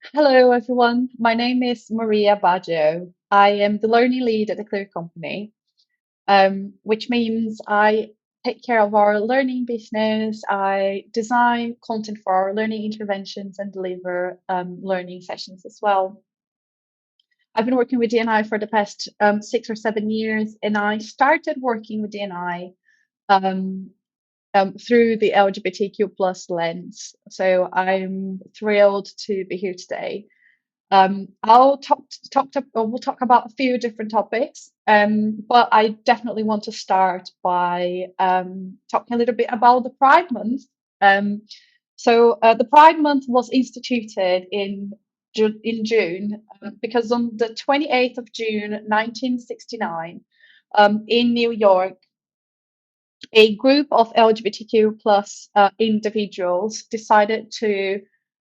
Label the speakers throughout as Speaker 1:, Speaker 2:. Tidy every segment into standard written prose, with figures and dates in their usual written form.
Speaker 1: Hello, everyone. My name is Maria Baggio. I am the learning lead at the Clear Company, which means I take care of our learning business. I design content for our learning interventions and deliver learning sessions as well. I've been working with DNI for the past 6 or 7 years, and I started working with DNI um, through the LGBTQ plus lens. So I'm thrilled to be here today. I'll we'll talk about a few different topics, but I definitely want to start by talking a little bit about the Pride Month. The Pride Month was instituted in June because on the 28th of June, 1969, in New York, a group of LGBTQ plus individuals decided to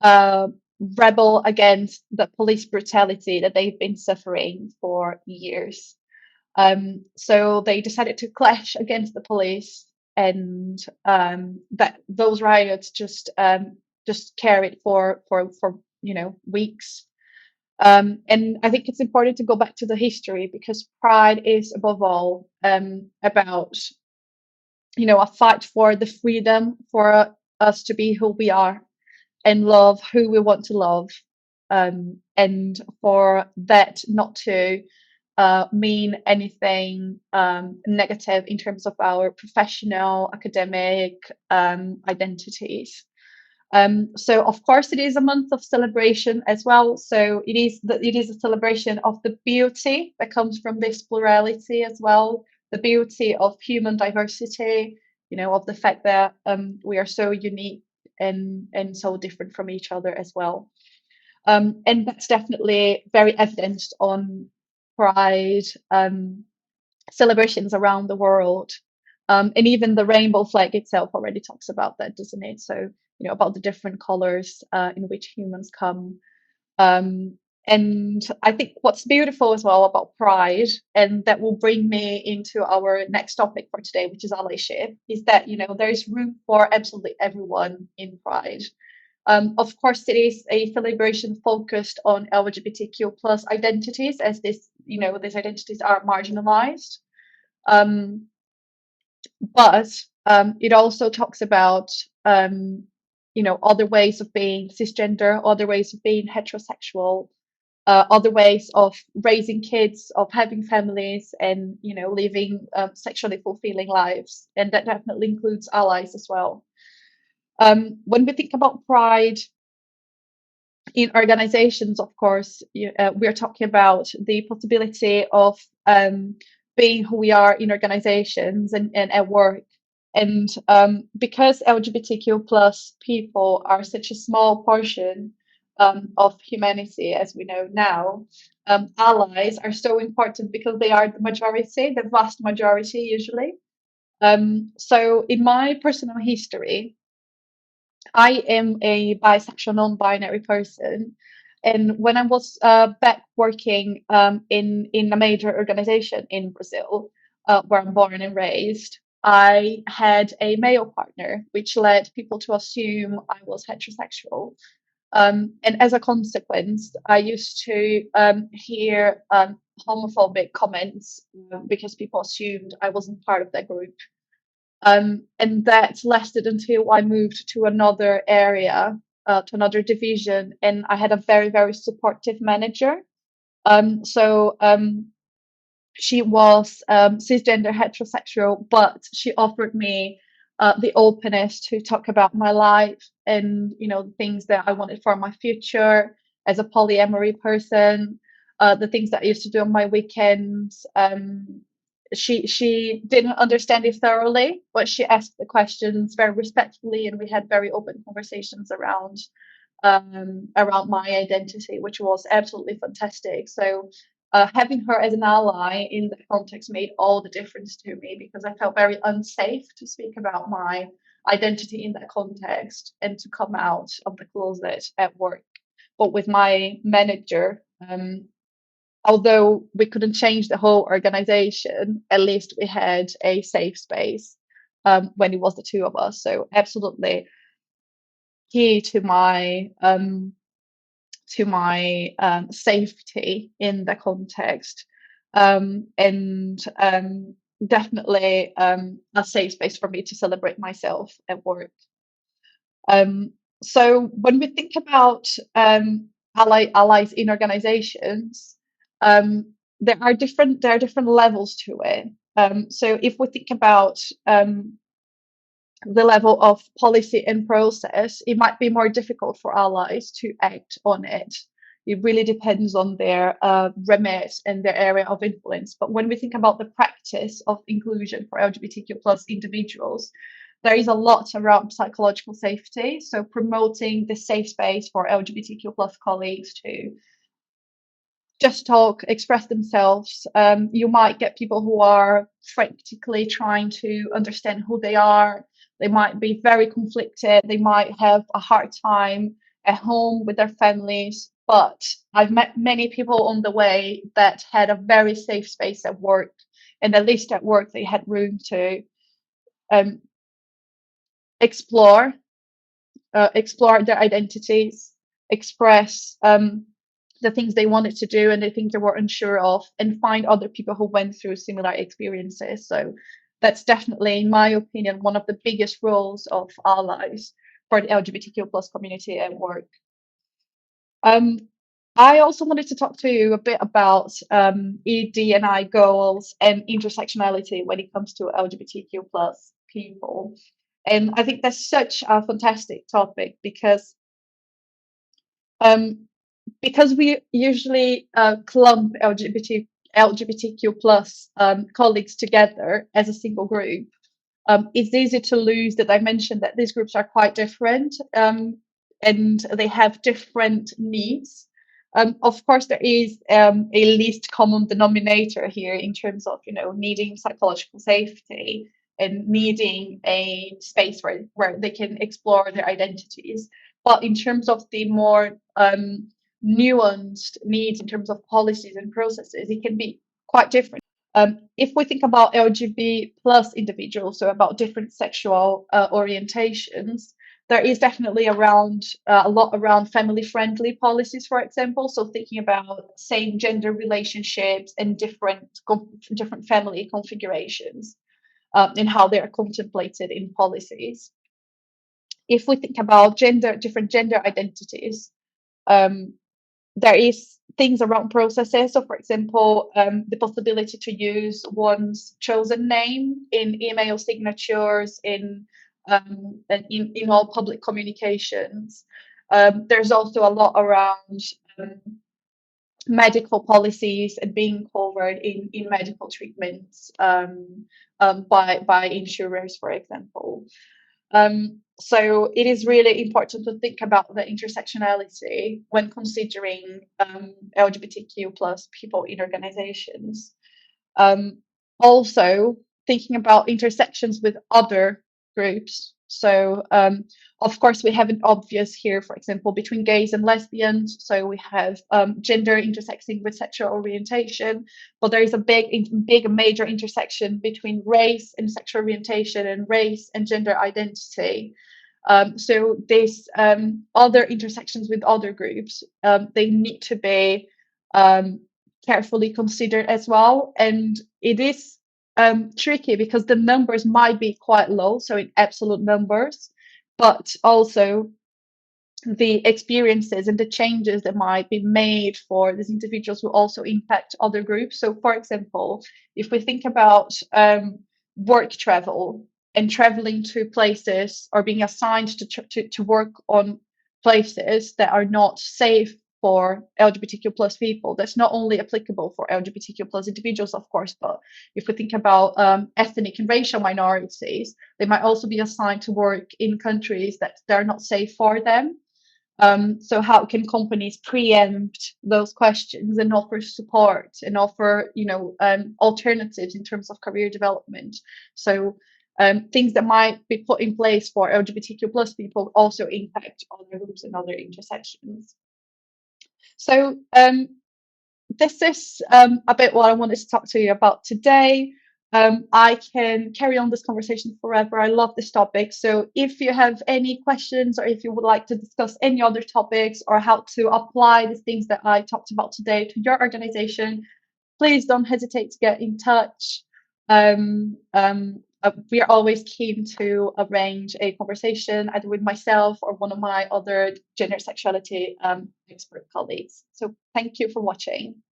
Speaker 1: uh, rebel against the police brutality that they've been suffering for years. So they decided to clash against the police, and that those riots just carried for weeks. And I think it's important to go back to the history because pride is above all about a fight for the freedom for us to be who we are and love who we want to love, and for that not to mean anything negative in terms of our professional, academic identities. So of course it is a month of celebration as well. So it is a celebration of the beauty that comes from this plurality as well, the beauty of human diversity, of the fact that we are so unique and so different from each other as well. And that's definitely very evidenced on Pride celebrations around the world. And even the rainbow flag itself already talks about that, doesn't it? So, about the different colors in which humans come. Um, and I think what's beautiful as well about Pride, and that will bring me into our next topic for today, which is allyship, is that, there is room for absolutely everyone in Pride. Of course, it is a celebration focused on LGBTQ plus identities, as these identities are marginalized. Um, but it also talks about other ways of being cisgender, other ways of being heterosexual, other ways of raising kids, of having families, and living sexually fulfilling lives, and that definitely includes allies as well. When we think about pride in organizations, of course, we're talking about the possibility of being who we are in organizations and at work. And because LGBTQ plus people are such a small portion of humanity, as we know now, allies are so important because they are the majority, the vast majority usually. So in my personal history, I am a bisexual, non-binary person, and when I was back working in a major organization in Brazil, where I'm born and raised, I had a male partner, which led people to assume I was heterosexual. And as a consequence, I used to hear homophobic comments because people assumed I wasn't part of that group. And that lasted until I moved to another area, to another division, and I had a very, very supportive manager. So she was cisgender heterosexual, but she offered me the openness to talk about my life and the things that I wanted for my future as a polyamory person, the things that I used to do on my weekends. She didn't understand it thoroughly, but she asked the questions very respectfully, and we had very open conversations around my identity, which was absolutely fantastic. So having her as an ally in that context made all the difference to me because I felt very unsafe to speak about my identity in that context and to come out of the closet at work. But with my manager, although we couldn't change the whole organization, at least we had a safe space when it was the two of us. So absolutely key to my safety in the context, and definitely a safe space for me to celebrate myself at work. Um, so when we think about allies in organizations, there are different levels to it. So if we think about the level of policy and process, it might be more difficult for allies to act on it. It really depends on their remit and their area of influence. But when we think about the practice of inclusion for LGBTQ plus individuals, there is a lot around psychological safety. So promoting the safe space for LGBTQ plus colleagues to just talk, express themselves. You might get people who are frantically trying to understand who they are. They might be very conflicted. They might have a hard time at home with their families. But I've met many people on the way that had a very safe space at work. And at least at work, they had room to um, explore, explore their identities, express the things they wanted to do and the things they were unsure of, and find other people who went through similar experiences. So that's definitely, in my opinion, one of the biggest roles of allies for the LGBTQ plus community at work. Um, I also wanted to talk to you a bit about ED&I goals and intersectionality when it comes to LGBTQ plus people. And I think that's such a fantastic topic um, because we usually clump LGBTQ plus colleagues together as a single group. It's easy to lose the dimension that these groups are quite different, and they have different needs. Of course, there is a least common denominator here in terms of, needing psychological safety and needing a space where they can explore their identities. But in terms of the more nuanced needs in terms of policies and processes, it can be quite different. If we think about LGBT plus individuals, so about different sexual orientations, there is definitely a lot around family-friendly policies, for example. So thinking about same gender relationships and different family configurations and how they are contemplated in policies. If we think about different gender identities, um, there is things around processes. So, for example, the possibility to use one's chosen name in email signatures, in all public communications. There's also a lot around um, medical policies and being covered in medical treatments by insurers, for example. So it is really important to think about the intersectionality when considering LGBTQ plus people in organizations. Um, Also, thinking about intersections with other groups. So, of course, we have an obvious here, for example, between gays and lesbians. So we have gender intersecting with sexual orientation, but there is a big major intersection between race and sexual orientation, and race and gender identity. So these other intersections with other groups, they need to be um, carefully considered as well. And it is tricky because the numbers might be quite low, so in absolute numbers, but also the experiences and the changes that might be made for these individuals will also impact other groups. So, for example, if we think about work travel and traveling to places or being assigned to work on places that are not safe for LGBTQ plus people, that's not only applicable for LGBTQ plus individuals, of course, but if we think about ethnic and racial minorities, they might also be assigned to work in countries that they're not safe for them. So how can companies preempt those questions and offer support and offer, alternatives in terms of career development? So things that might be put in place for LGBTQ plus people also impact other groups and other intersections. So this is a bit what I wanted to talk to you about today. I can carry on this conversation forever. I love this topic. So if you have any questions, or if you would like to discuss any other topics, or how to apply the things that I talked about today to your organization, please don't hesitate to get in touch. We are always keen to arrange a conversation either with myself or one of my other gender sexuality expert colleagues. So thank you for watching.